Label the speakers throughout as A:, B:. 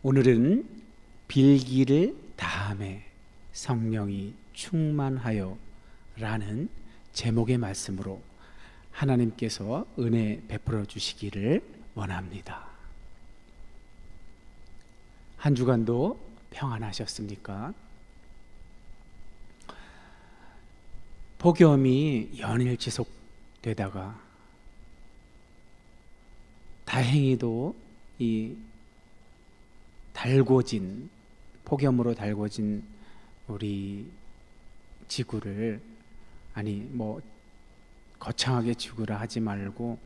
A: 오늘은 빌기를 다함에 성령이 충만하여 라는 제목의 말씀으로 하나님께서 은혜 베풀어 주시기를 원합니다. 한 주간도 평안하셨습니까? 폭염이 연일 지속되다가 다행히도 이 폭염으로 달궈진 우리 지구를 거창하게 지구라 하지 말고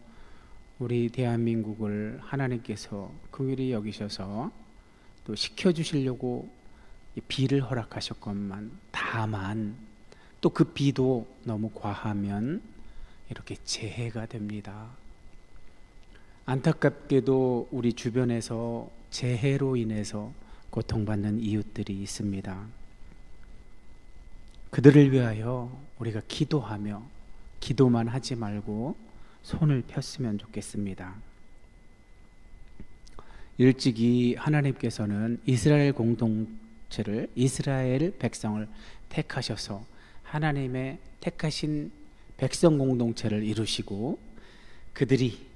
A: 우리 대한민국을 하나님께서 긍휼히 여기셔서 또 식혀주시려고 비를 허락하셨건만, 다만 또 그 비도 너무 과하면 이렇게 재해가 됩니다. 안타깝게도 우리 주변에서 재해로 인해서 고통받는 이웃들이 있습니다. 그들을 위하여 우리가 기도만 하지 말고 손을 폈으면 좋겠습니다. 일찍이 하나님께서는 이스라엘 공동체를, 이스라엘 백성을 택하셔서 하나님의 택하신 백성 공동체를 이루시고 그들이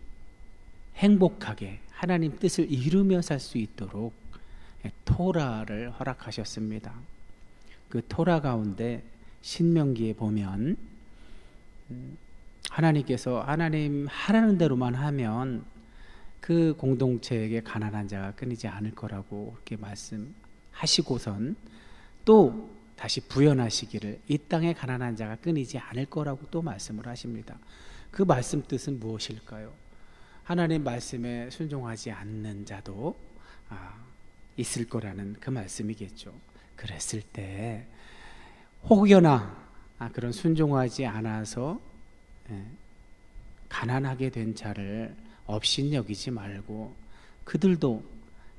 A: 행복하게 하나님 뜻을 이루며 살 수 있도록 토라를 허락하셨습니다. 그 토라 가운데 신명기에 보면 하나님께서 하나님 하라는 대로만 하면 그 공동체에게 가난한 자가 끊이지 않을 거라고 그렇게 말씀하시고선 또 다시 부연하시기를 이 땅에 가난한 자가 끊이지 않을 거라고 또 말씀을 하십니다. 그 말씀 뜻은 무엇일까요? 하나님 말씀에 순종하지 않는 자도 있을 거라는 그 말씀이겠죠. 그랬을 때 혹여나 그런 순종하지 않아서 가난하게 된 자를 업신여기지 말고 그들도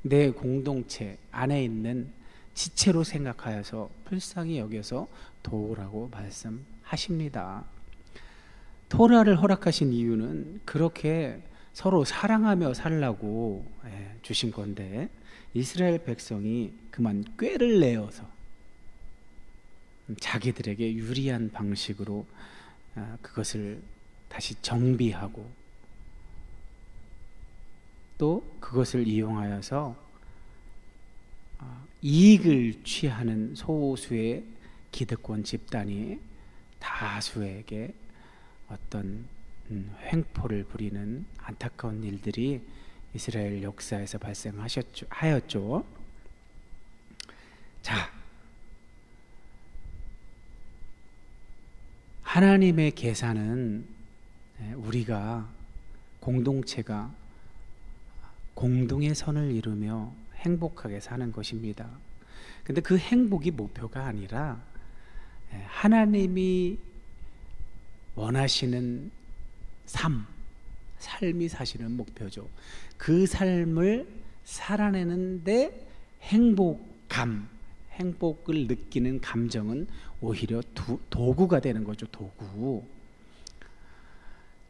A: 내 공동체 안에 있는 지체로 생각하여서 불쌍히 여겨서 도우라고 말씀하십니다. 토라를 허락하신 이유는 그렇게 서로 사랑하며 살라고 주신 건데, 이스라엘 백성이 그만 꾀를 내어서 자기들에게 유리한 방식으로 그것을 다시 정비하고 또 그것을 이용하여서 이익을 취하는 소수의 기득권 집단이 다수에게 어떤 횡포를 부리는 안타까운 일들이 이스라엘 역사에서 발생하였죠. 자, 하나님의 계산은 우리가 공동체가 공동의 선을 이루며 행복하게 사는 것입니다. 근데 그 행복이 목표가 아니라 하나님이 원하시는 삶이 사실은 목표죠. 그 삶을 살아내는데 행복을 느끼는 감정은 오히려 도구가 되는 거죠. 도구.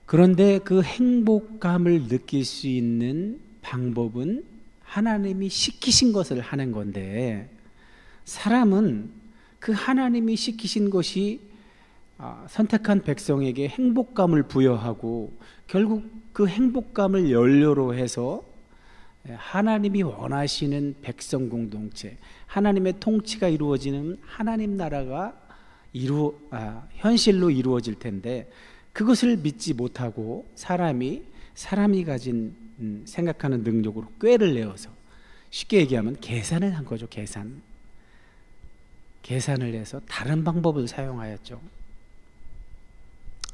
A: 그런데 그 행복감을 느낄 수 있는 방법은 하나님이 시키신 것을 하는 건데, 사람은 그 하나님이 시키신 것이 선택한 백성에게 행복감을 부여하고 결국 그 행복감을 연료로 해서 하나님이 원하시는 백성 공동체, 하나님의 통치가 이루어지는 하나님 나라가 현실로 이루어질 텐데, 그것을 믿지 못하고 사람이 가진 생각하는 능력으로 꾀를 내어서, 쉽게 얘기하면 계산을 한 거죠. 계산을 해서 다른 방법을 사용하였죠.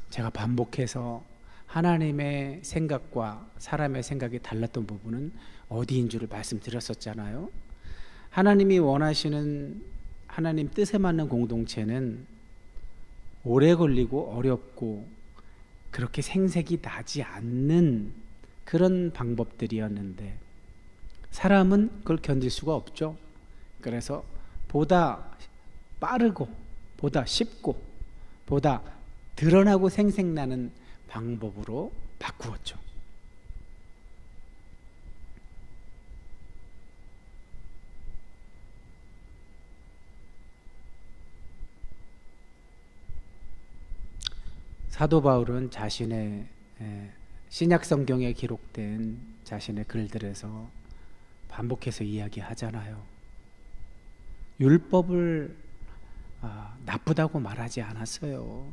A: 제가 반복해서 하나님의 생각과 사람의 생각이 달랐던 부분은 어디인 줄을 말씀드렸었잖아요. 하나님이 원하시는 하나님 뜻에 맞는 공동체는 오래 걸리고 어렵고 그렇게 생색이 나지 않는 그런 방법들이었는데, 사람은 그걸 견딜 수가 없죠. 그래서 보다 빠르고 보다 쉽고 보다 드러나고 생색나는 방법으로 바꾸었죠. 사도 바울은 자신의 신약 성경에 기록된 자신의 글들에서 반복해서 이야기하잖아요. 율법을 나쁘다고 말하지 않았어요.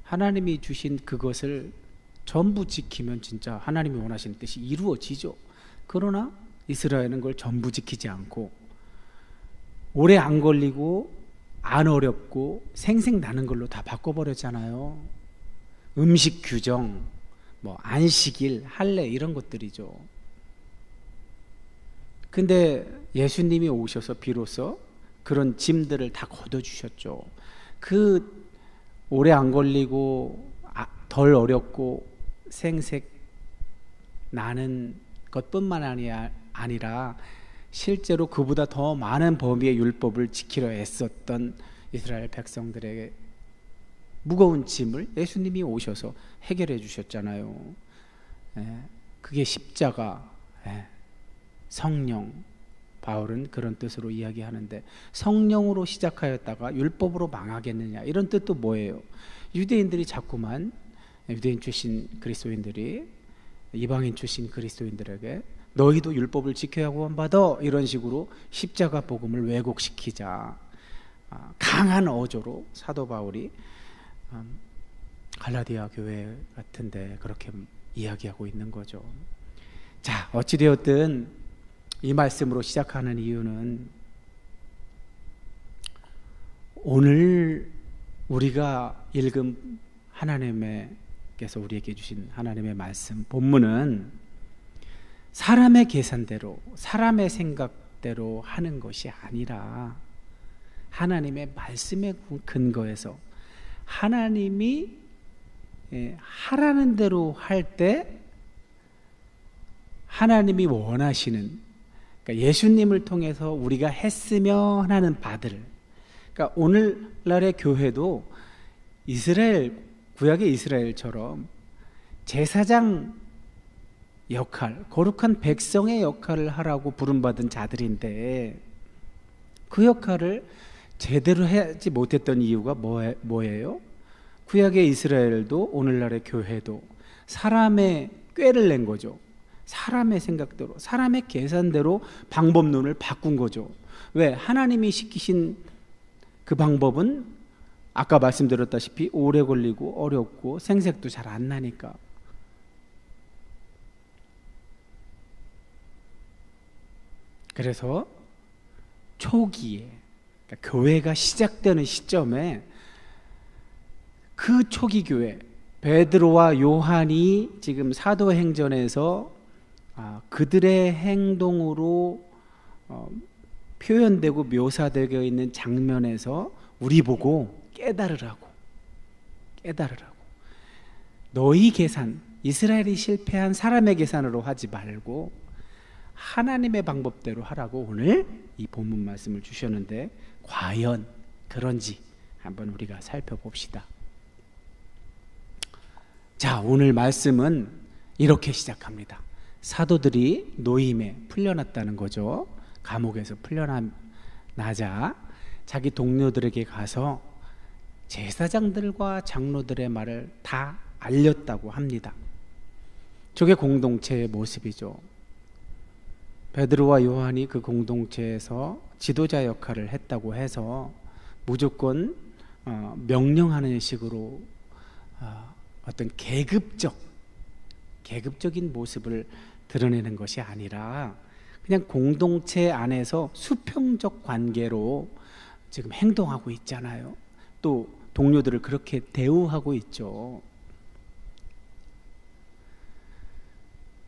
A: 하나님이 주신 그것을 전부 지키면 진짜 하나님이 원하시는 뜻이 이루어지죠. 그러나 이스라엘은 그걸 전부 지키지 않고 오래 안 걸리고 안 어렵고 생생나는 걸로 다 바꿔버렸잖아요. 음식 규정, 안식일, 할례 이런 것들이죠. 근데 예수님이 오셔서 비로소 그런 짐들을 다 걷어주셨죠. 그 오래 안 걸리고 덜 어렵고 생색 나는 것뿐만 아니라 실제로 그보다 더 많은 범위의 율법을 지키려 애썼던 이스라엘 백성들에게 무거운 짐을 예수님이 오셔서 해결해 주셨잖아요. 그게 십자가, 성령. 바울은 그런 뜻으로 이야기하는데, 성령으로 시작하였다가 율법으로 망하겠느냐, 이런 뜻도 뭐예요? 유대인들이 자꾸만 유대인 출신 그리스도인들이 이방인 출신 그리스도인들에게 너희도 율법을 지켜야 구원받아, 이런 식으로 십자가 복음을 왜곡시키자 강한 어조로 사도 바울이 갈라디아 교회 같은데 그렇게 이야기하고 있는 거죠. 자, 어찌되었든 이 말씀으로 시작하는 이유는 오늘 우리가 읽은 하나님께서 우리에게 주신 하나님의 말씀 본문은 사람의 계산대로, 사람의 생각대로 하는 것이 아니라 하나님의 말씀에 근거해서 하나님이 하라는 대로 할 때 하나님이 원하시는, 그러니까 예수님을 통해서 우리가 했으면 하는 바들, 그러니까 오늘날의 교회도 구약의 이스라엘처럼 제사장 역할, 거룩한 백성의 역할을 하라고 부름받은 자들인데 그 역할을 제대로 하지 못했던 이유가 뭐예요? 구약의 이스라엘도 오늘날의 교회도 사람의 꾀를 낸 거죠. 사람의 생각대로, 사람의 계산대로 방법론을 바꾼 거죠. 왜? 하나님이 시키신 그 방법은 아까 말씀드렸다시피 오래 걸리고 어렵고 생색도 잘 안 나니까. 그래서 초기에, 그러니까 교회가 시작되는 시점에 그 초기 교회, 베드로와 요한이 지금 사도행전에서 그들의 행동으로 표현되고 묘사되어 있는 장면에서 우리 보고 깨달으라고. 너희 계산, 이스라엘이 실패한 사람의 계산으로 하지 말고 하나님의 방법대로 하라고 오늘 이 본문 말씀을 주셨는데, 과연 그런지 한번 우리가 살펴봅시다. 자, 오늘 말씀은 이렇게 시작합니다. 사도들이 노임에 풀려났다는 거죠. 감옥에서 풀려나자 자기 동료들에게 가서 제사장들과 장로들의 말을 다 알렸다고 합니다. 저게 공동체의 모습이죠. 베드로와 요한이 그 공동체에서 지도자 역할을 했다고 해서 무조건 명령하는 식으로 어떤 계급적인 모습을 드러내는 것이 아니라 그냥 공동체 안에서 수평적 관계로 지금 행동하고 있잖아요. 또 동료들을 그렇게 대우하고 있죠.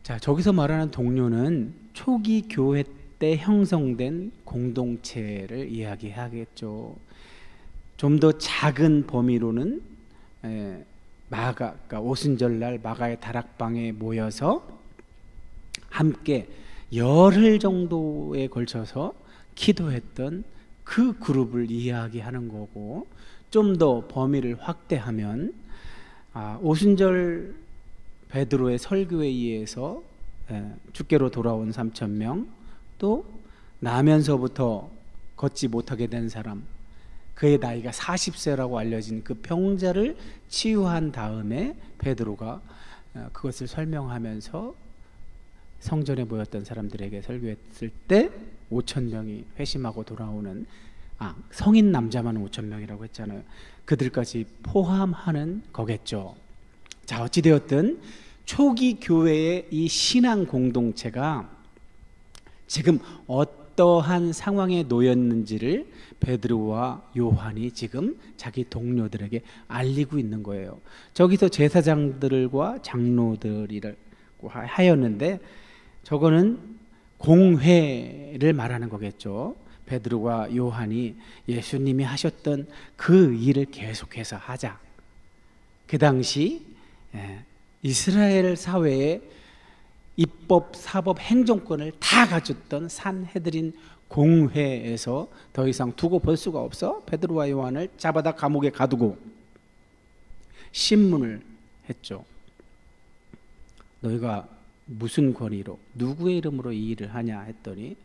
A: 자, 저기서 말하는 동료는 초기 교회 때 형성된 공동체를 이야기하겠죠. 좀 더 작은 범위로는 그러니까 오순절날 마가의 다락방에 모여서 함께 열흘 정도에 걸쳐서 기도했던 그 그룹을 이야기하는 거고, 좀 더 범위를 확대하면 오순절 베드로의 설교에 의해서 주께로 돌아온 3,000명, 또 나면서부터 걷지 못하게 된 사람, 그의 나이가 40세라고 알려진 그 병자를 치유한 다음에 베드로가 그것을 설명하면서 성전에 모였던 사람들에게 설교했을 때 5,000명이 회심하고 돌아오는, 성인 남자만 5,000명이라고 했잖아요. 그들까지 포함하는 거겠죠. 자, 어찌되었든 초기 교회의 이 신앙 공동체가 지금 어떠한 상황에 놓였는지를 베드로와 요한이 지금 자기 동료들에게 알리고 있는 거예요. 저기서 제사장들과 장로들이라고 하였는데 저거는 공회를 말하는 거겠죠. 베드로와 요한이 예수님이 하셨던 그 일을 계속해서 하자. 그 당시 이스라엘 사회에 입법, 사법, 행정권을 다 가졌던 산헤드린 공회에서 더 이상 두고 볼 수가 없어 베드로와 요한을 잡아다 감옥에 가두고 신문을 했죠. 너희가 무슨 권위로 누구의 이름으로 이 일을 하냐 했더니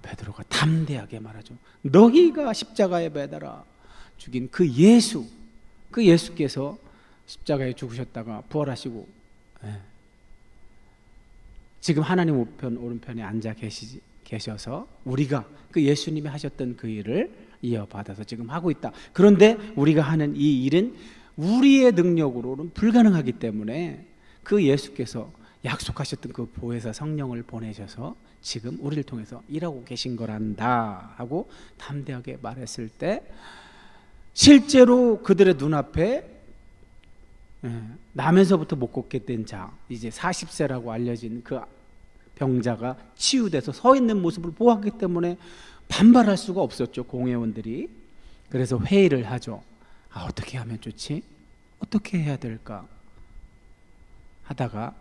A: 베드로가 담대하게 말하죠. 너희가 십자가에 매달아 죽인 그 예수께서 십자가에 죽으셨다가 부활하시고 지금 하나님 우편 오른편에 앉아 계셔서 우리가 그 예수님이 하셨던 그 일을 이어받아서 지금 하고 있다. 그런데 우리가 하는 이 일은 우리의 능력으로는 불가능하기 때문에 그 예수께서 약속하셨던 그 보혜사 성령을 보내셔서 지금 우리를 통해서 일하고 계신 거란다 하고 담대하게 말했을 때 실제로 그들의 눈앞에 나면서부터 못 걷게 된 자, 이제 40세라고 알려진 그 병자가 치유돼서 서 있는 모습을 보았기 때문에 반발할 수가 없었죠, 공회원들이. 그래서 회의를 하죠. 어떻게 하면 좋지? 어떻게 해야 될까? 하다가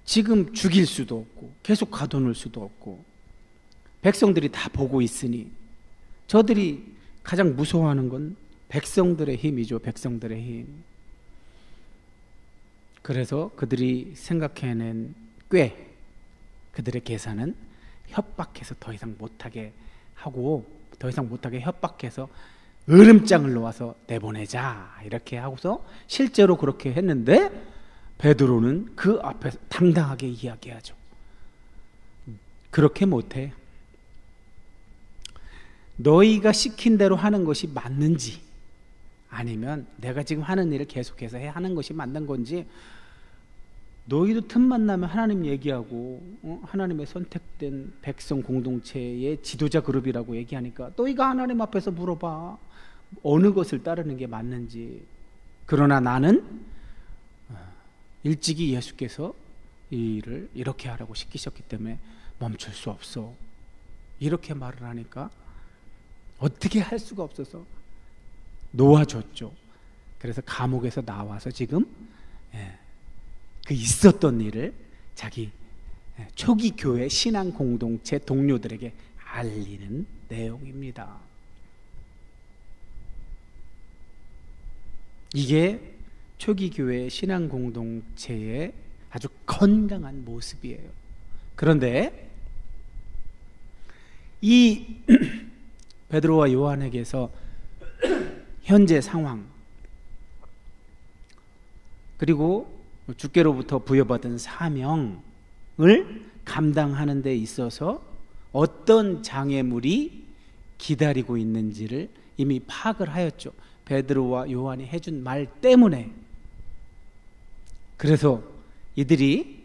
A: 지금 죽일 수도 없고 계속 가둬놓을 수도 없고 백성들이 다 보고 있으니 저들이 가장 무서워하는 건 백성들의 힘이죠. 백성들의 힘. 그래서 그들이 생각해낸 그들의 계산은 협박해서 더 이상 못하게 하고 더 이상 못하게 협박해서 으름장을 놓아서 내보내자 이렇게 하고서 실제로 그렇게 했는데 베드로는 그 앞에서 당당하게 이야기하죠. 그렇게 못해. 너희가 시킨 대로 하는 것이 맞는지 아니면 내가 지금 하는 일을 계속해서 하는 것이 맞는 건지 너희도 틈만 나면 하나님 얘기하고 하나님의 선택된 백성 공동체의 지도자 그룹이라고 얘기하니까 너희가 하나님 앞에서 물어봐. 어느 것을 따르는 게 맞는지. 그러나 나는 일찍이 예수께서 이 일을 이렇게 하라고 시키셨기 때문에 멈출 수 없어. 이렇게 말을 하니까 어떻게 할 수가 없어서 놓아줬죠. 그래서 감옥에서 나와서 지금 그 있었던 일을 자기 초기 교회 신앙 공동체 동료들에게 알리는 내용입니다. 이게 초기 교회 신앙 공동체의 아주 건강한 모습이에요. 그런데 이 베드로와 요한에게서 현재 상황 그리고 주께로부터 부여받은 사명을 감당하는 데 있어서 어떤 장애물이 기다리고 있는지를 이미 파악을 하였죠. 베드로와 요한이 해준 말 때문에. 그래서 이들이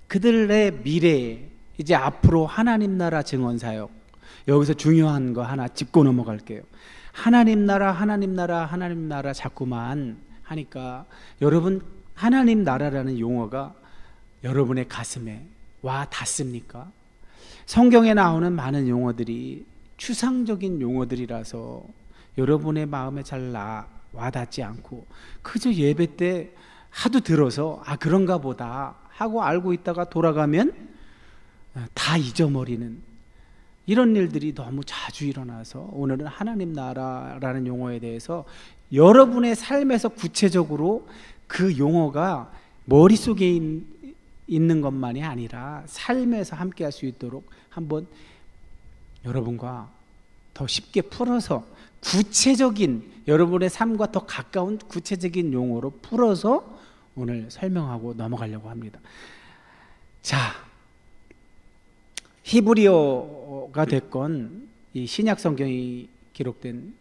A: 그들의 미래에 이제 앞으로 하나님 나라 증언사역, 여기서 중요한 거 하나 짚고 넘어갈게요. 하나님 나라 하나님 나라 하나님 나라 자꾸만 하니까 여러분 하나님 나라라는 용어가 여러분의 가슴에 와 닿습니까? 성경에 나오는 많은 용어들이 추상적인 용어들이라서 여러분의 마음에 잘 와닿지 않고 그저 예배 때 하도 들어서 그런가 보다 하고 알고 있다가 돌아가면 다 잊어버리는 이런 일들이 너무 자주 일어나서 오늘은 하나님 나라라는 용어에 대해서 여러분의 삶에서 구체적으로 그 용어가 머릿속에 있는 것만이 아니라 삶에서 함께 할 수 있도록 한번 여러분과 더 쉽게 풀어서 구체적인, 여러분의 삶과 더 가까운 구체적인 용어로 풀어서 오늘 설명하고 넘어가려고 합니다. 자, 히브리어가 됐건 이 신약 성경이 기록된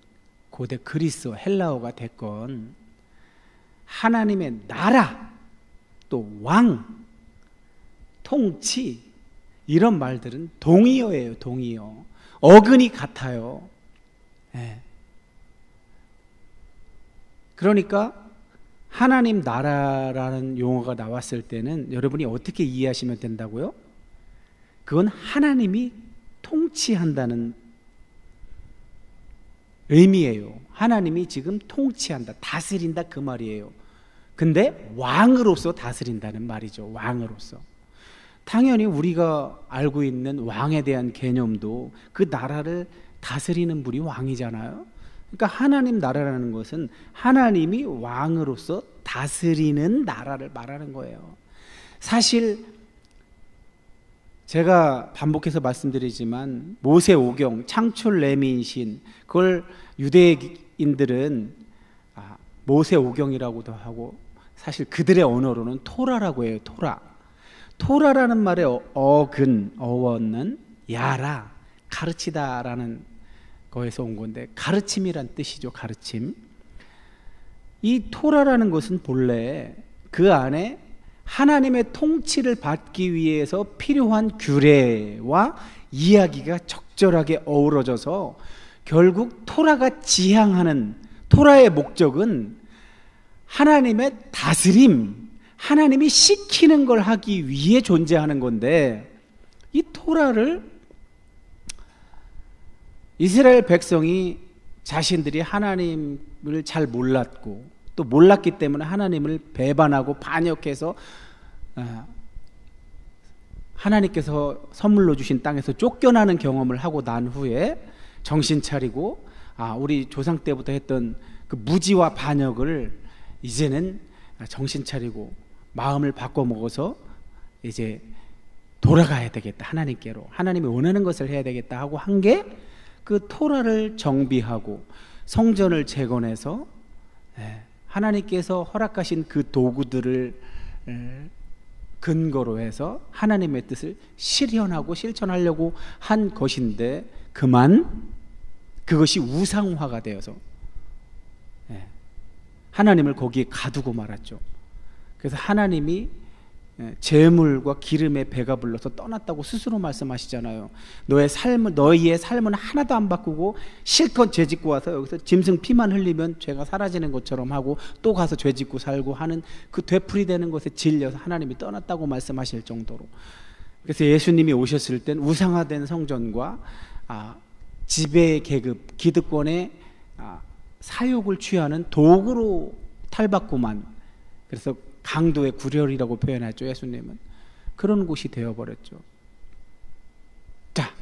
A: 고대 그리스어, 헬라어가 됐건 하나님의 나라, 또 왕, 통치, 이런 말들은 동의어예요. 동의어. 어근이 같아요. 네. 그러니까 하나님 나라라는 용어가 나왔을 때는 여러분이 어떻게 이해하시면 된다고요? 그건 하나님이 통치한다는 의미예요. 하나님이 지금 통치한다, 다스린다, 그 말이에요. 근데 왕으로서 다스린다는 말이죠. 왕으로서. 당연히 우리가 알고 있는 왕에 대한 개념도 그 나라를 다스리는 분이 왕이잖아요. 그러니까 하나님 나라라는 것은 하나님이 왕으로서 다스리는 나라를 말하는 거예요. 사실 제가 반복해서 말씀드리지만 모세오경, 창출 레민신, 그걸 유대인들은 모세오경이라고도 하고 사실 그들의 언어로는 토라라고 해요. 토라라는 말의 어원은 야라, 가르치다라는 거에서 온 건데, 가르침이란 뜻이죠. 가르침. 이 토라라는 것은 본래 그 안에 하나님의 통치를 받기 위해서 필요한 규례와 이야기가 적절하게 어우러져서 결국 토라가 지향하는, 토라의 목적은 하나님의 다스림, 하나님이 시키는 걸 하기 위해 존재하는 건데, 이 토라를 이스라엘 백성이 자신들이 하나님을 잘 몰랐고 또 몰랐기 때문에 하나님을 배반하고 반역해서 하나님께서 선물로 주신 땅에서 쫓겨나는 경험을 하고 난 후에 정신 차리고 우리 조상 때부터 했던 그 무지와 반역을 이제는 정신 차리고 마음을 바꿔 먹어서 이제 돌아가야 되겠다, 하나님께로, 하나님이 원하는 것을 해야 되겠다 하고 한 게 그 토라를 정비하고 성전을 재건해서 하나님께서 허락하신 그 도구들을 근거로 해서 하나님의 뜻을 실현하고 실천하려고 한 것인데, 그만 그것이 우상화가 되어서 하나님을 거기에 가두고 말았죠. 그래서 하나님이 재물과 기름에 배가 불러서 떠났다고 스스로 말씀하시잖아요. 너희의 삶은 하나도 안 바꾸고 실컷 죄짓고 와서 여기서 짐승 피만 흘리면 죄가 사라지는 것처럼 하고 또 가서 죄짓고 살고 하는 그 되풀이되는 것에 질려서 하나님이 떠났다고 말씀하실 정도로. 그래서 예수님이 오셨을 땐 우상화된 성전과 지배 계급, 기득권의 사욕을 취하는 도구로 탈바꿈한, 그래서 강도의 구렬이라고 표현하죠. 예수님은 그런 곳이 되어버렸죠. 자,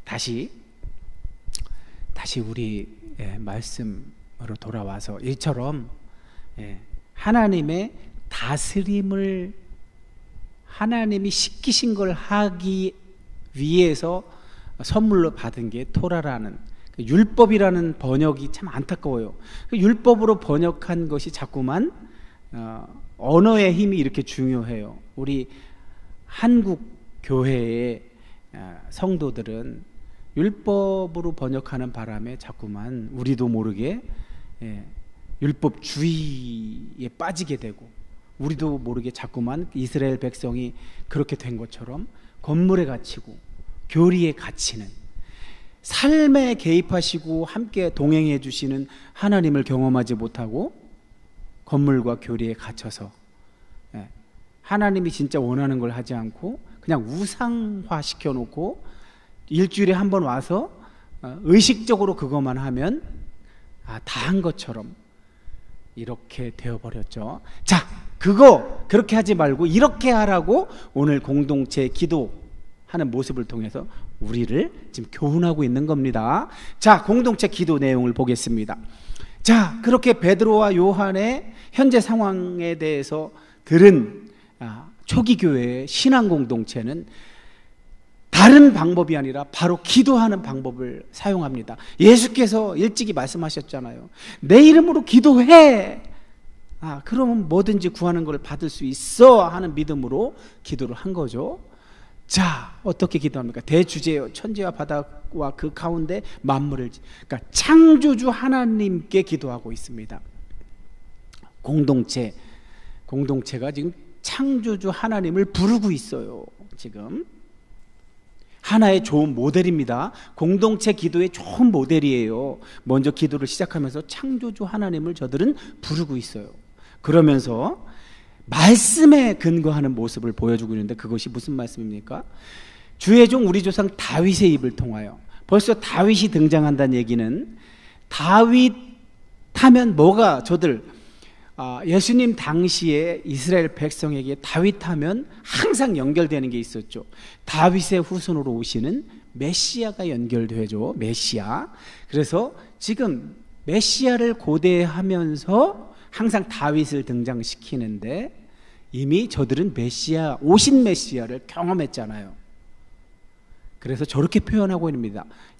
A: 다시 우리 말씀으로 돌아와서 이처럼 하나님의 다스림을 하나님이 시키신 걸 하기 위해서 선물로 받은 게 토라라는, 율법이라는 번역이 참 안타까워요. 율법으로 번역한 것이 자꾸만 언어의 힘이 이렇게 중요해요. 우리 한국 교회의 성도들은 율법으로 번역하는 바람에 자꾸만 우리도 모르게 율법주의에 빠지게 되고, 우리도 모르게 자꾸만 이스라엘 백성이 그렇게 된 것처럼 건물에 갇히고 교리에 갇히는, 삶에 개입하시고 함께 동행해 주시는 하나님을 경험하지 못하고 건물과 교리에 갇혀서 하나님이 진짜 원하는 걸 하지 않고 그냥 우상화 시켜놓고 일주일에 한 번 와서 의식적으로 그것만 하면 다 한 것처럼 이렇게 되어버렸죠. 자, 그렇게 하지 말고 이렇게 하라고 오늘 공동체 기도하는 모습을 통해서 우리를 지금 교훈하고 있는 겁니다. 자, 공동체 기도 내용을 보겠습니다. 자, 그렇게 베드로와 요한의 현재 상황에 대해서 들은 초기 교회의 신앙 공동체는 다른 방법이 아니라 바로 기도하는 방법을 사용합니다. 예수께서 일찍이 말씀하셨잖아요. 내 이름으로 기도해. 그러면 뭐든지 구하는 걸 받을 수 있어 하는 믿음으로 기도를 한 거죠. 자, 어떻게 기도합니까? 대주제요, 천지와 바다와 그 가운데 만물을, 그러니까 창조주 하나님께 기도하고 있습니다. 공동체가 지금 창조주 하나님을 부르고 있어요. 지금 하나의 좋은 모델입니다. 공동체 기도의 좋은 모델이에요. 먼저 기도를 시작하면서 창조주 하나님을 저들은 부르고 있어요. 그러면서 말씀에 근거하는 모습을 보여주고 있는데, 그것이 무슨 말씀입니까? 주의 종 우리 조상 다윗의 입을 통하여, 벌써 다윗이 등장한다는 얘기는, 다윗 하면 뭐가 저들 예수님 당시에 이스라엘 백성에게 다윗 하면 항상 연결되는 게 있었죠. 다윗의 후손으로 오시는 메시아가 연결되죠. 메시아. 그래서 지금 메시아를 고대하면서 항상 다윗을 등장시키는데, 이미 저들은 오신 메시아를 경험했잖아요. 그래서 저렇게 표현하고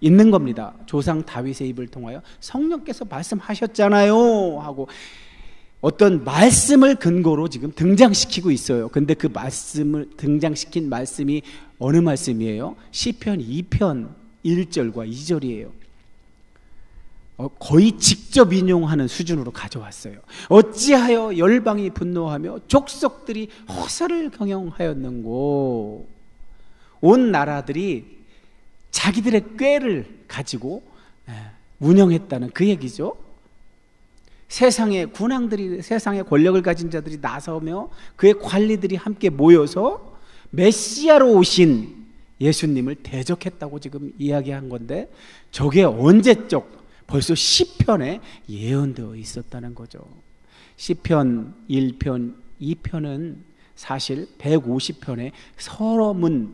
A: 있는 겁니다. 조상 다윗의 입을 통하여 성령께서 말씀하셨잖아요 하고 어떤 말씀을 근거로 지금 등장시키고 있어요. 근데 그 말씀을 등장시킨 말씀이 어느 말씀이에요? 시편 2편 1절과 2절이에요. 거의 직접 인용하는 수준으로 가져왔어요. 어찌하여 열방이 분노하며 족속들이 허사를 경영하였는고. 온 나라들이 자기들의 꾀를 가지고 운영했다는 그 얘기죠. 세상의 군왕들이, 세상의 권력을 가진 자들이 나서며 그의 관리들이 함께 모여서 메시아로 오신 예수님을 대적했다고 지금 이야기한 건데, 저게 언제적, 벌써 시편에 예언되어 있었다는 거죠. 시편 1편, 2편은 사실 150편의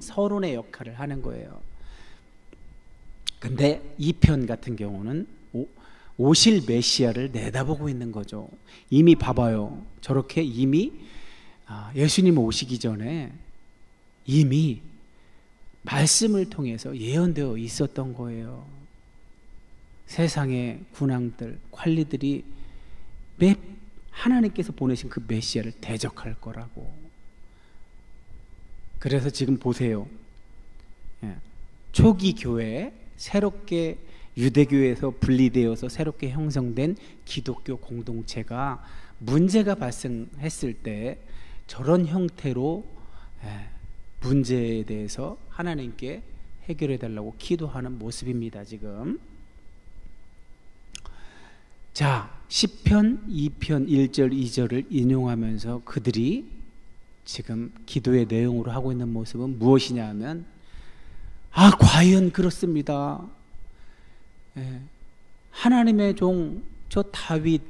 A: 서론의 역할을 하는 거예요. 근데 2편 같은 경우는 오실 메시아를 내다보고 있는 거죠. 이미 봐봐요. 저렇게 이미 예수님 오시기 전에 이미 말씀을 통해서 예언되어 있었던 거예요. 세상의 군왕들, 관리들이 하나님께서 보내신 그 메시아를 대적할 거라고. 그래서 지금 보세요. 초기 교회, 새롭게 유대교에서 분리되어서 새롭게 형성된 기독교 공동체가 문제가 발생했을 때 저런 형태로 문제에 대해서 하나님께 해결해 달라고 기도하는 모습입니다. 지금 자, 시편 2편 1절 2절을 인용하면서 그들이 지금 기도의 내용으로 하고 있는 모습은 무엇이냐 하면, 과연 그렇습니다. 하나님의 종 저 다윗의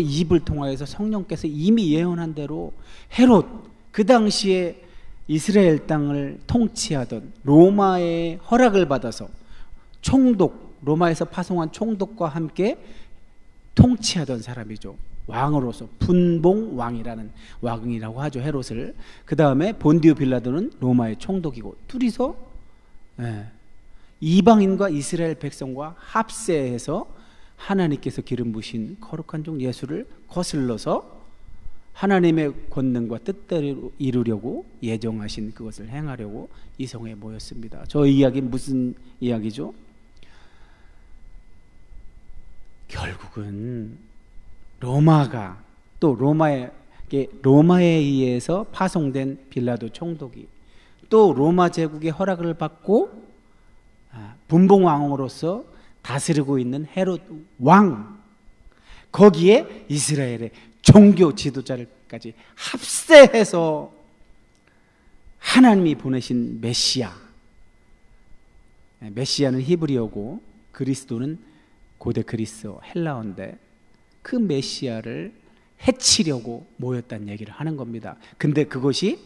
A: 입을 통하여서 성령께서 이미 예언한 대로 헤롯, 그 당시에 이스라엘 땅을 통치하던 로마의 허락을 받아서 로마에서 파송한 총독과 함께 통치하던 사람이죠. 왕으로서 분봉왕이라는 왕이라고 하죠, 헤롯을. 그 다음에 본디오 빌라도는 로마의 총독이고, 둘이서 이방인과 이스라엘 백성과 합세해서 하나님께서 기름 부으신 거룩한 종 예수를 거슬러서 하나님의 권능과 뜻대로 이루려고 예정하신 그것을 행하려고 이 성에 모였습니다. 저 이야기는 무슨 이야기죠? 결국은 로마가, 또 로마에 의해서 파송된 빌라도 총독이, 또 로마 제국의 허락을 받고 분봉왕으로서 다스리고 있는 헤롯 왕, 거기에 이스라엘의 종교 지도자들까지 합세해서 하나님이 보내신 메시아는 히브리어고 그리스도는 고대 그리스어 헬라어인데, 그 메시아를 해치려고 모였다는 얘기를 하는 겁니다. 근데 그것이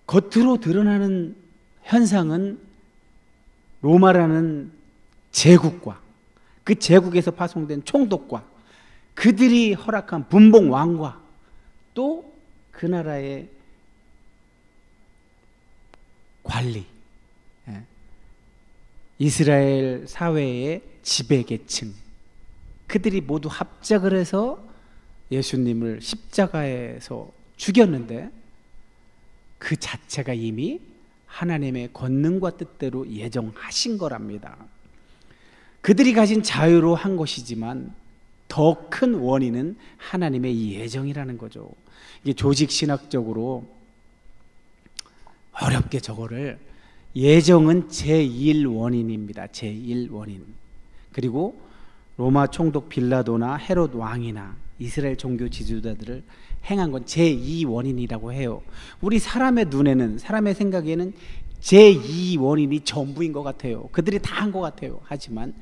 A: 겉으로 드러나는 현상은 로마라는 제국과 그 제국에서 파송된 총독과 그들이 허락한 분봉 왕과 또 그 나라의 관리, 이스라엘 사회의 지배계층, 그들이 모두 합작을 해서 예수님을 십자가에서 죽였는데 그 자체가 이미 하나님의 권능과 뜻대로 예정하신 거랍니다. 그들이 가진 자유로 한 것이지만 더 큰 원인은 하나님의 예정이라는 거죠. 이게 조직신학적으로 어렵게 저거를 예정은 제1원인입니다. 제1원인. 그리고 로마 총독 빌라도나 헤롯 왕이나 이스라엘 종교 지도자들을 행한 건 제2원인이라고 해요. 우리 사람의 눈에는, 사람의 생각에는 제2원인이 전부인 것 같아요. 그들이 다 한 것 같아요. 하지만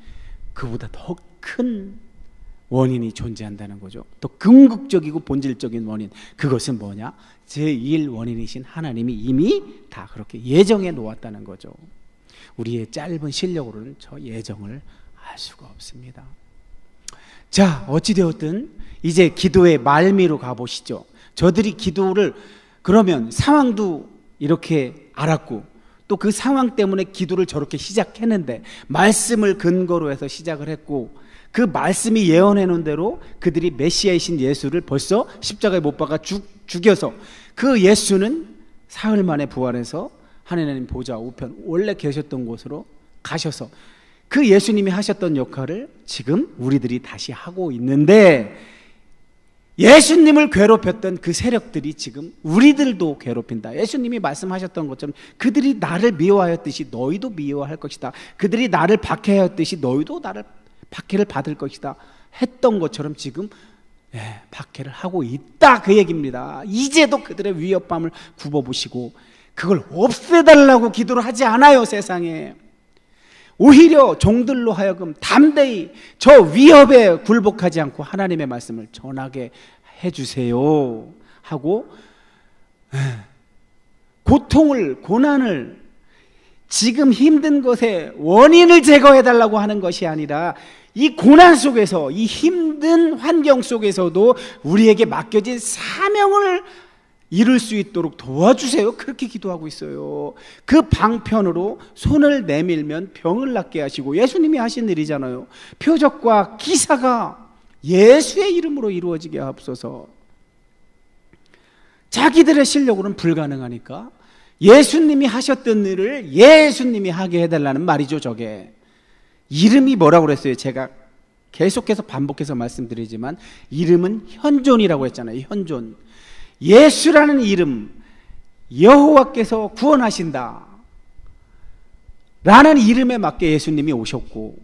A: 그보다 더 큰 원인이 존재한다는 거죠. 또 궁극적이고 본질적인 원인, 그것은 뭐냐? 제1원인이신 하나님이 이미 다 그렇게 예정해 놓았다는 거죠. 우리의 짧은 실력으로는 저 예정을 알 수가 없습니다. 자, 어찌되었든 이제 기도의 말미로 가보시죠. 저들이 기도를, 그러면 상황도 이렇게 알았고 또 그 상황 때문에 기도를 저렇게 시작했는데, 말씀을 근거로 해서 시작을 했고, 그 말씀이 예언해 놓은 대로 그들이 메시아이신 예수를 벌써 십자가에 못 박아 죽여서, 그 예수는 사흘 만에 부활해서 하나님 보좌 우편 원래 계셨던 곳으로 가셔서 그 예수님이 하셨던 역할을 지금 우리들이 다시 하고 있는데, 예수님을 괴롭혔던 그 세력들이 지금 우리들도 괴롭힌다. 예수님이 말씀하셨던 것처럼 그들이 나를 미워하였듯이 너희도 미워할 것이다. 그들이 나를 박해하였듯이 너희도 나를 박해를 받을 것이다 했던 것처럼 지금 박해를 하고 있다, 그 얘기입니다. 이제도 그들의 위협감을 굽어보시고 그걸 없애달라고 기도를 하지 않아요. 세상에 오히려 종들로 하여금 담대히 저 위협에 굴복하지 않고 하나님의 말씀을 전하게 해주세요 하고, 고통을, 고난을, 지금 힘든 것의 원인을 제거해달라고 하는 것이 아니라 이 고난 속에서, 이 힘든 환경 속에서도 우리에게 맡겨진 사명을 이룰 수 있도록 도와주세요. 그렇게 기도하고 있어요. 그 방편으로 손을 내밀면 병을 낫게 하시고, 예수님이 하신 일이잖아요. 표적과 기사가 예수의 이름으로 이루어지게 하옵소서. 자기들의 실력으로는 불가능하니까 예수님이 하셨던 일을 예수님이 하게 해달라는 말이죠. 저게 이름이 뭐라고 그랬어요? 제가 계속해서 반복해서 말씀드리지만 이름은 현존이라고 했잖아요. 현존. 예수라는 이름, 여호와께서 구원하신다 라는 이름에 맞게 예수님이 오셨고,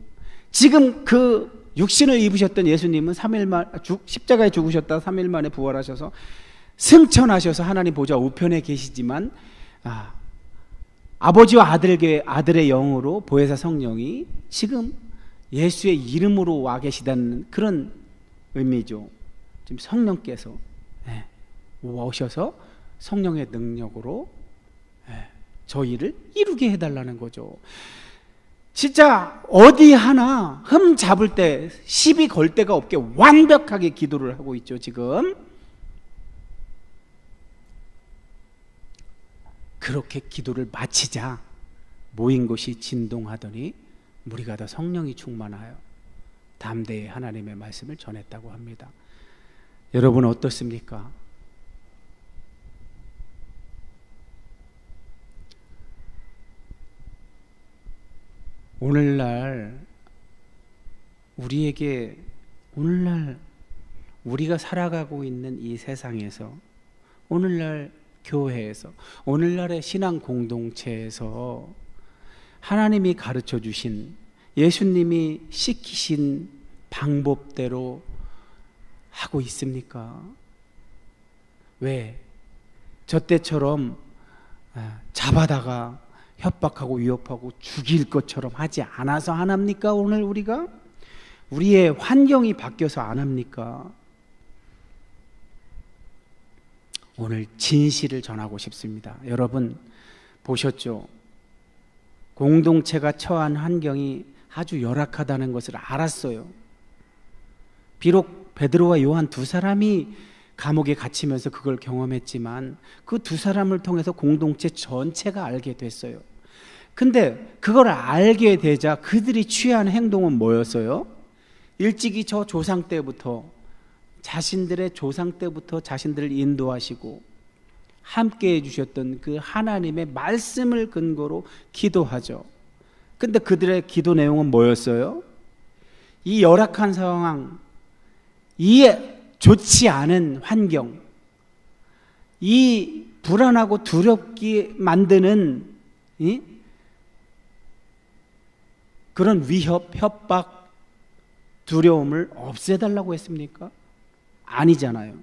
A: 지금 그 육신을 입으셨던 예수님은 3일 만, 십자가에 죽으셨다 3일 만에 부활하셔서 승천하셔서 하나님 보좌 우편에 계시지만, 아버지와 아들의 영으로 보혜사 성령이 지금 예수의 이름으로 와 계시다는 그런 의미죠. 지금 성령께서 오셔서 성령의 능력으로 저희를 이루게 해달라는 거죠. 진짜 어디 하나 흠 잡을 때, 시비 걸 데가 없게 완벽하게 기도를 하고 있죠. 지금 그렇게 기도를 마치자 모인 곳이 진동하더니 무리가 다 성령이 충만하여 담대히 하나님의 말씀을 전했다고 합니다. 여러분 어떻습니까? 오늘날 우리가 살아가고 있는 이 세상에서, 오늘날 교회에서, 오늘날의 신앙 공동체에서 하나님이 가르쳐 주신, 예수님이 시키신 방법대로 하고 있습니까? 왜? 저 때처럼 잡아다가 협박하고 위협하고 죽일 것처럼 하지 않아서 안 합니까? 오늘 우리가? 우리의 환경이 바뀌어서 안 합니까? 오늘 진실을 전하고 싶습니다. 여러분 보셨죠? 공동체가 처한 환경이 아주 열악하다는 것을 알았어요. 비록 베드로와 요한 두 사람이 감옥에 갇히면서 그걸 경험했지만 그 두 사람을 통해서 공동체 전체가 알게 됐어요. 근데 그걸 알게 되자 그들이 취한 행동은 뭐였어요? 일찍이 저 조상 때부터, 자신들의 조상 때부터 자신들을 인도하시고 함께 해주셨던 그 하나님의 말씀을 근거로 기도하죠. 근데 그들의 기도 내용은 뭐였어요? 이 열악한 상황, 이 좋지 않은 환경, 이 불안하고 두렵게 만드는 그런 위협, 협박, 두려움을 없애달라고 했습니까? 아니잖아요.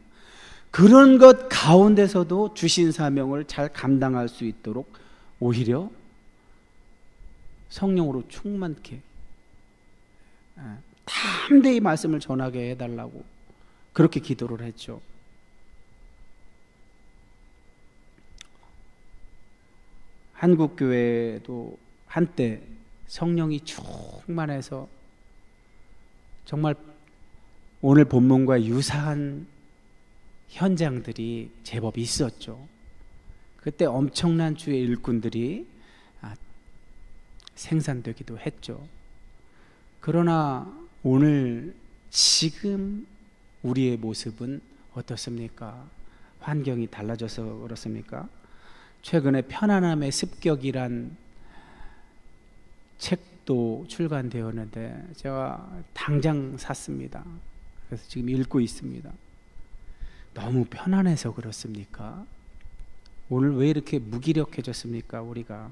A: 그런 것 가운데서도 주신 사명을 잘 감당할 수 있도록 오히려 성령으로 충만케 담대히 말씀을 전하게 해달라고 그렇게 기도를 했죠. 한국교회도 한때 성령이 충만해서 정말 오늘 본문과 유사한 현장들이 제법 있었죠. 그때 엄청난 주의 일꾼들이 생산되기도 했죠. 그러나 오늘 지금 우리의 모습은 어떻습니까? 환경이 달라져서 그렇습니까? 최근에 편안함의 습격이란 책도 출간되었는데 제가 당장 샀습니다. 그래서 지금 읽고 있습니다. 너무 편안해서 그렇습니까? 오늘 왜 이렇게 무기력해졌습니까? 우리가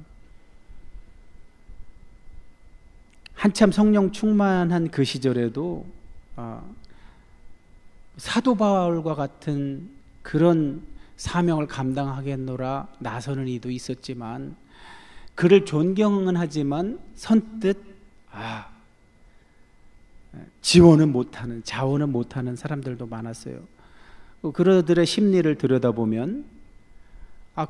A: 한참 성령 충만한 그 시절에도 사도 바울과 같은 그런 사명을 감당하겠노라 나서는 이도 있었지만 그를 존경은 하지만 선뜻 지원은 못하는, 자원은 못하는 사람들도 많았어요. 그들의 심리를 들여다보면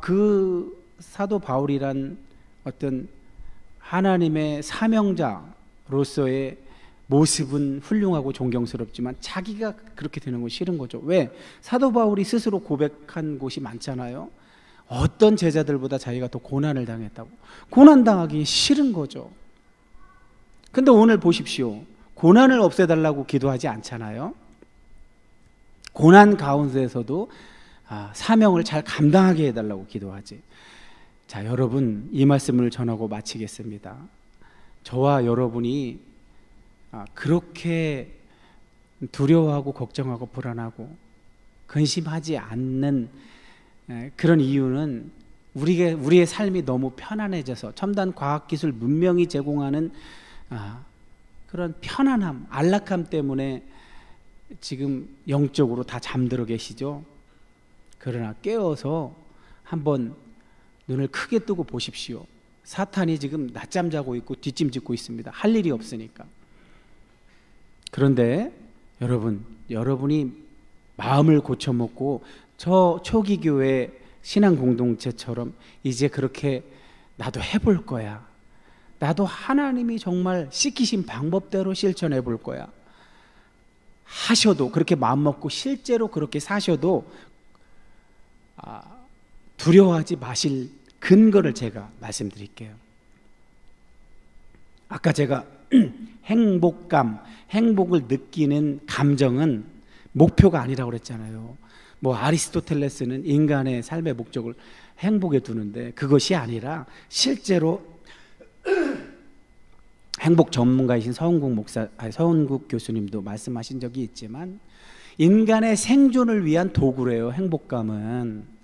A: 그 사도 바울이란 어떤 하나님의 사명자로서의 모습은 훌륭하고 존경스럽지만 자기가 그렇게 되는 건 싫은 거죠. 왜? 사도 바울이 스스로 고백한 곳이 많잖아요. 어떤 제자들보다 자기가 더 고난을 당했다고. 고난당하기 싫은 거죠. 근데 오늘 보십시오. 고난을 없애달라고 기도하지 않잖아요. 고난 가운데에서도 사명을 잘 감당하게 해달라고 기도하지. 자, 여러분, 이 말씀을 전하고 마치겠습니다. 저와 여러분이 그렇게 두려워하고 걱정하고 불안하고 근심하지 않는 그런 이유는 우리의 삶이 너무 편안해져서 첨단 과학기술 문명이 제공하는 그런 편안함, 안락함 때문에 지금 영적으로 다 잠들어 계시죠. 그러나 깨어서 한번 눈을 크게 뜨고 보십시오. 사탄이 지금 낮잠 자고 있고 뒷짐 짓고 있습니다. 할 일이 없으니까. 그런데 여러분이 마음을 고쳐먹고 저 초기교회 신앙 공동체처럼 이제 그렇게 나도 해볼 거야. 나도 하나님이 정말 시키신 방법대로 실천해 볼 거야. 하셔도, 그렇게 마음먹고 실제로 그렇게 사셔도 두려워하지 마실 근거를 제가 말씀드릴게요. 아까 제가 행복을 느끼는 감정은 목표가 아니라고 그랬잖아요. 아리스토텔레스는 인간의 삶의 목적을 행복에 두는데 그것이 아니라 실제로 행복 전문가이신 서은국 교수님도 말씀하신 적이 있지만 인간의 생존을 위한 도구래요. 행복감은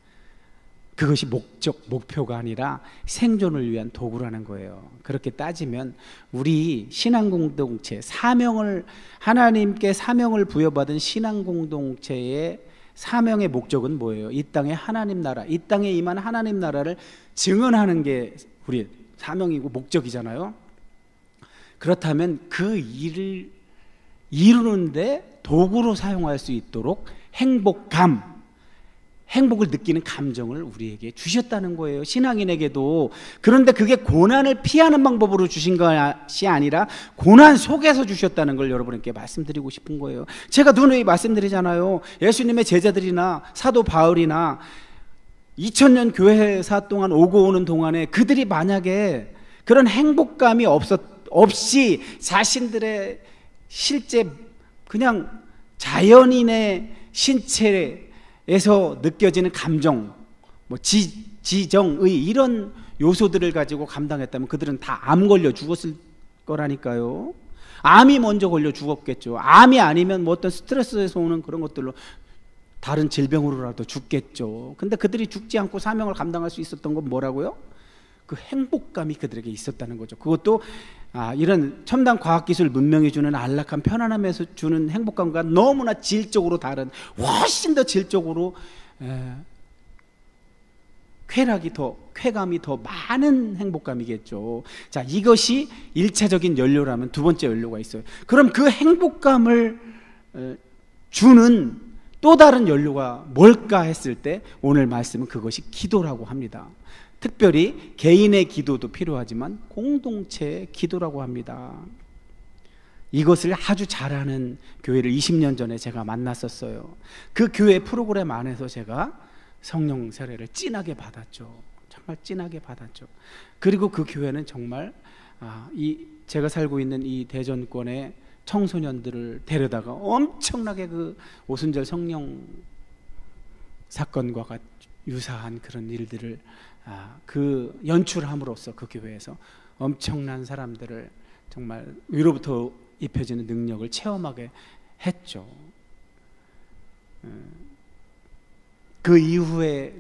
A: 그것이 목표가 아니라 생존을 위한 도구라는 거예요. 그렇게 따지면 우리 신앙공동체 하나님께 사명을 부여받은 신앙공동체의 사명의 목적은 뭐예요? 이 땅에 하나님 나라, 이 땅에 임한 하나님 나라를 증언하는 게 우리 사명이고 목적이잖아요. 그렇다면 그 일을 이루는데 도구로 사용할 수 있도록 행복감, 행복을 느끼는 감정을 우리에게 주셨다는 거예요. 신앙인에게도. 그런데 그게 고난을 피하는 방법으로 주신 것이 아니라 고난 속에서 주셨다는 걸 여러분께 말씀드리고 싶은 거예요. 제가 누누이 말씀드리잖아요. 예수님의 제자들이나 사도 바울이나 2000년 교회사 동안 오고 오는 동안에 그들이 만약에 그런 행복감이 없이 자신들의 실제 그냥 자연인의 신체에서 느껴지는 감정, 지정의 이런 요소들을 가지고 감당했다면 그들은 다 암 걸려 죽었을 거라니까요. 암이 먼저 걸려 죽었겠죠. 암이 아니면 뭐 어떤 스트레스에서 오는 그런 것들로 다른 질병으로라도 죽겠죠. 근데 그들이 죽지 않고 사명을 감당할 수 있었던 건 뭐라고요? 그 행복감이 그들에게 있었다는 거죠. 그것도 이런 첨단 과학기술 문명이 주는 안락한 편안함에서 주는 행복감과 너무나 질적으로 다른, 훨씬 더 질적으로 쾌감이 더 많은 행복감이겠죠. 자, 이것이 1차적인 연료라면 두 번째 연료가 있어요. 그럼 그 행복감을 주는 또 다른 연료가 뭘까 했을 때 오늘 말씀은 그것이 기도라고 합니다. 특별히 개인의 기도도 필요하지만 공동체의 기도라고 합니다. 이것을 아주 잘하는 교회를 20년 전에 제가 만났었어요. 그 교회 프로그램 안에서 제가 성령 세례를 진하게 받았죠. 정말 진하게 받았죠. 그리고 그 교회는 정말 제가 살고 있는 이 대전권의 청소년들을 데려다가 엄청나게 그 오순절 성령 사건과 유사한 그런 일들을 그 연출함으로써 그 교회에서 엄청난 사람들을 정말 위로부터 입혀지는 능력을 체험하게 했죠. 그 이후에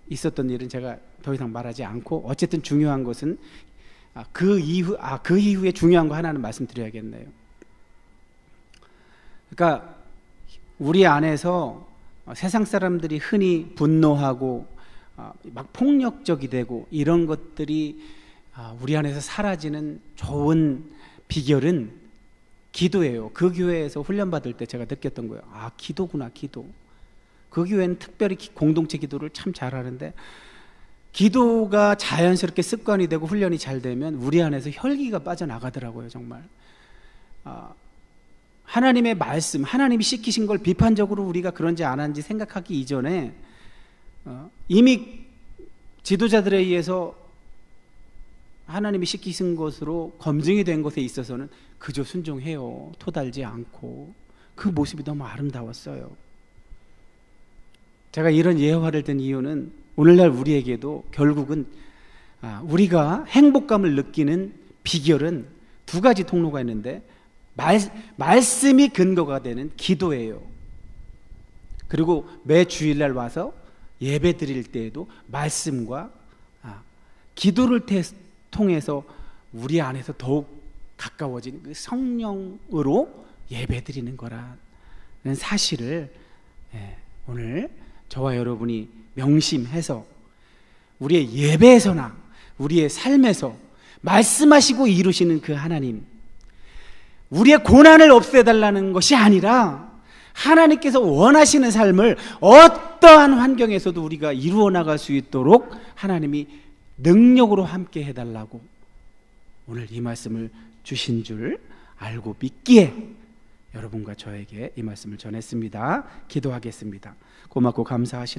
A: 있었던 일은 제가 더 이상 말하지 않고, 어쨌든 중요한 것은 그 이후에 중요한 거 하나는 말씀드려야겠네요. 그러니까 우리 안에서 세상 사람들이 흔히 분노하고 막 폭력적이 되고 이런 것들이 우리 안에서 사라지는 좋은 비결은 기도예요. 그 교회에서 훈련받을 때 제가 느꼈던 거예요. 기도구나, 기도. 그 교회는 특별히 공동체 기도를 참 잘하는데, 기도가 자연스럽게 습관이 되고 훈련이 잘 되면 우리 안에서 혈기가 빠져나가더라고요. 정말 하나님의 말씀, 하나님이 시키신 걸 비판적으로 우리가 그런지 안 한지 생각하기 이전에 이미 지도자들에 의해서 하나님이 시키신 것으로 검증이 된 것에 있어서는 그저 순종해요. 토달지 않고. 그 모습이 너무 아름다웠어요. 제가 이런 예화를 든 이유는 오늘날 우리에게도 결국은 우리가 행복감을 느끼는 비결은 두 가지 통로가 있는데, 말씀이 근거가 되는 기도예요. 그리고 매 주일날 와서 예배 드릴 때에도 말씀과 기도를 통해서 우리 안에서 더욱 가까워진 그 성령으로 예배 드리는 거라는 사실을 오늘 저와 여러분이 명심해서 우리의 예배에서나 우리의 삶에서 말씀하시고 이루시는 그 하나님, 우리의 고난을 없애달라는 것이 아니라 하나님께서 원하시는 삶을 어떠한 환경에서도 우리가 이루어 나갈 수 있도록 하나님이 능력으로 함께 해달라고 오늘 이 말씀을 주신 줄 알고 믿기에 여러분과 저에게 이 말씀을 전했습니다. 기도하겠습니다. 고맙고 감사하신